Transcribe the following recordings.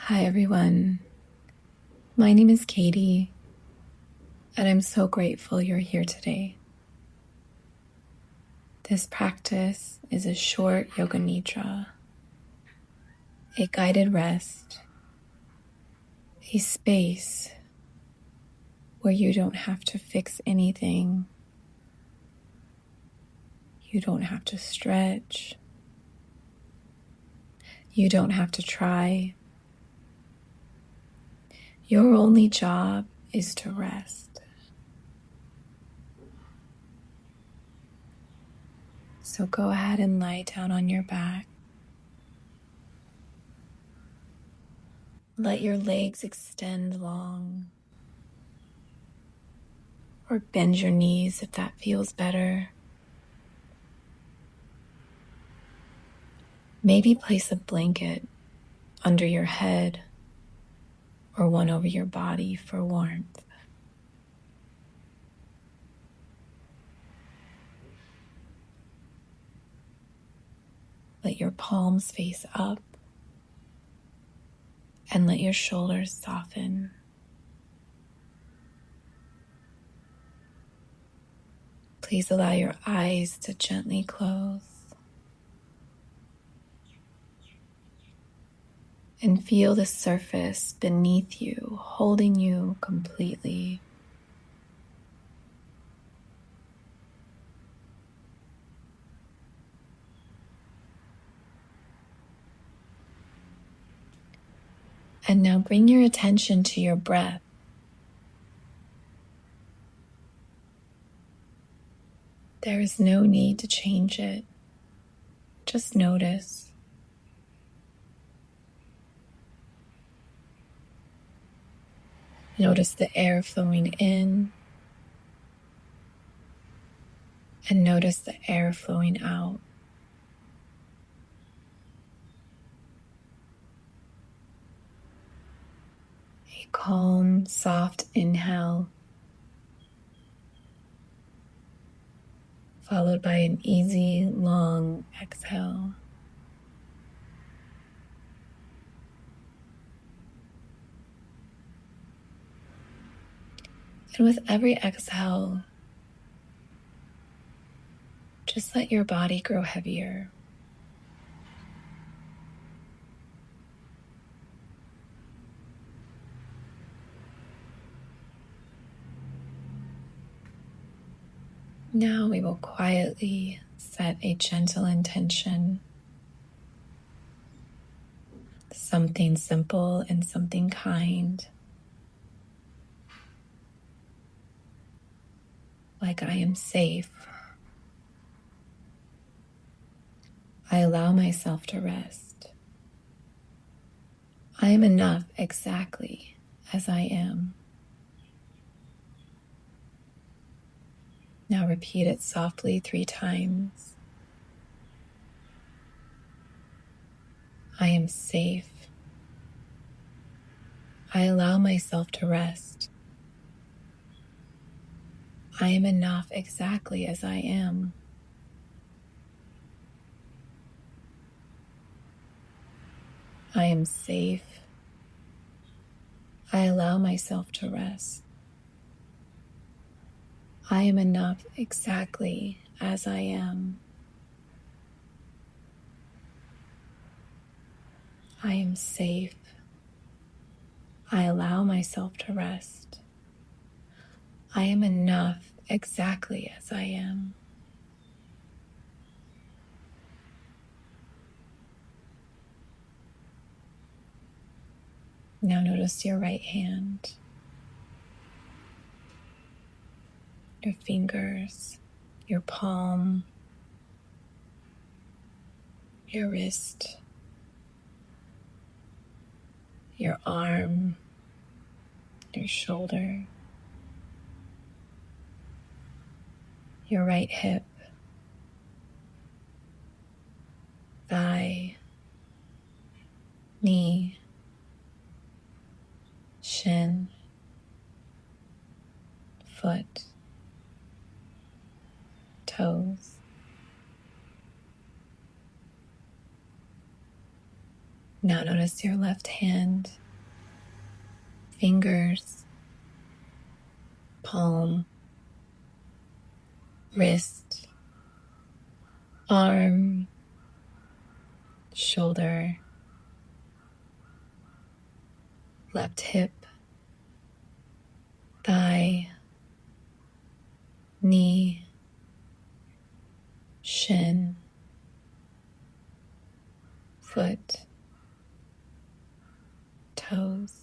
Hi everyone, my name is Katie, and I'm so grateful you're here today. This practice is a short yoga nidra, a guided rest, a space where you don't have to fix anything, you don't have to stretch, you don't have to try. Your only job is to rest. So go ahead and lie down on your back. Let your legs extend long, or bend your knees if that feels better. Maybe place a blanket under your head or one over your body for warmth. Let your palms face up and let your shoulders soften. Please allow your eyes to gently close and feel the surface beneath you, holding you completely. And now bring your attention to your breath. There is no need to change it. Just notice. Notice the air flowing in and notice the air flowing out. A calm, soft inhale, followed by an easy, long exhale. And with every exhale, just let your body grow heavier. Now we will quietly set a gentle intention. Something simple and something kind. Like I am safe. I allow myself to rest. I am enough exactly as I am. Now repeat it softly 3 times. I am safe. I allow myself to rest. I am enough exactly as I am. I am safe. I allow myself to rest. I am enough exactly as I am. I am safe. I allow myself to rest. I am enough exactly as I am. Now notice your right hand, your fingers, your palm, your wrist, your arm, your shoulder, your right hip, thigh, knee, shin, foot, toes. Now notice your left hand, fingers, palm, wrist, arm, shoulder, left hip, thigh, knee, shin, foot, toes.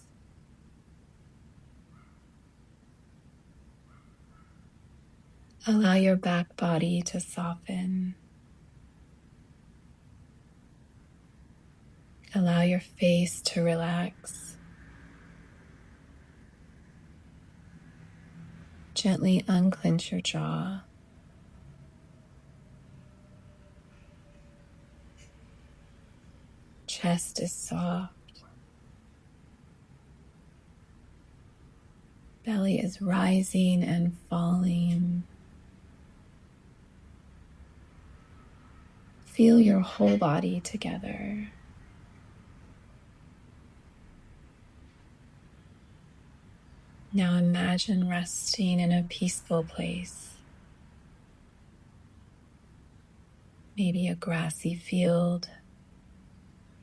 Allow your back body to soften. Allow your face to relax. Gently unclench your jaw. Chest is soft. Belly is rising and falling. Feel your whole body together. Now imagine resting in a peaceful place. Maybe a grassy field,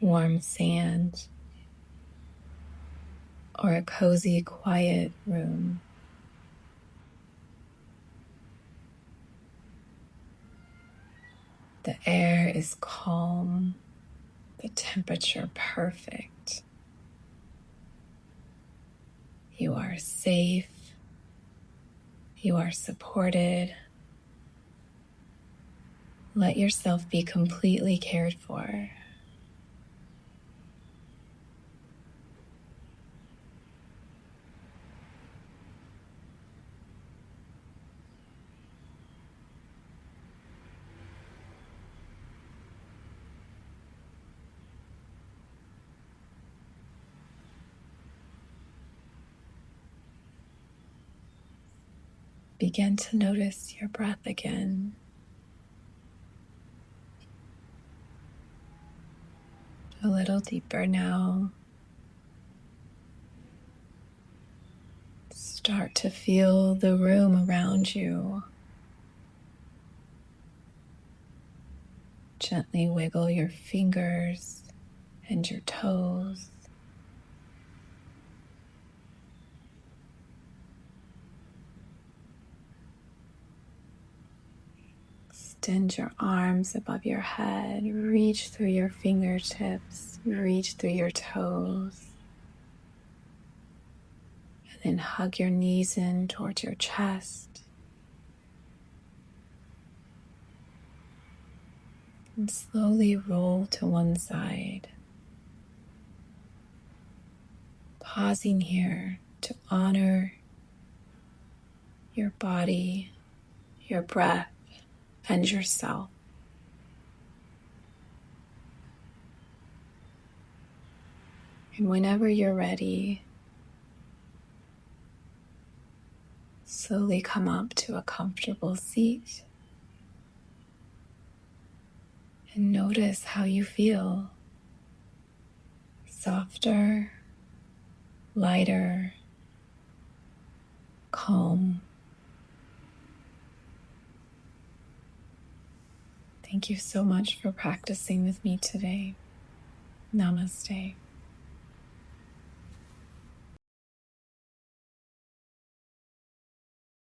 warm sand, or a cozy, quiet room. The air is calm, the temperature perfect. You are safe, you are supported. Let yourself be completely cared for. Begin to notice your breath again. A little deeper now. Start to feel the room around you. Gently wiggle your fingers and your toes. Extend your arms above your head. Reach through your fingertips. Reach through your toes. And then hug your knees in towards your chest. And slowly roll to one side. Pausing here to honor your body, your breath, and yourself. And whenever you're ready, slowly come up to a comfortable seat and notice how you feel. Softer, lighter, calm. Thank you so much for practicing with me today. Namaste.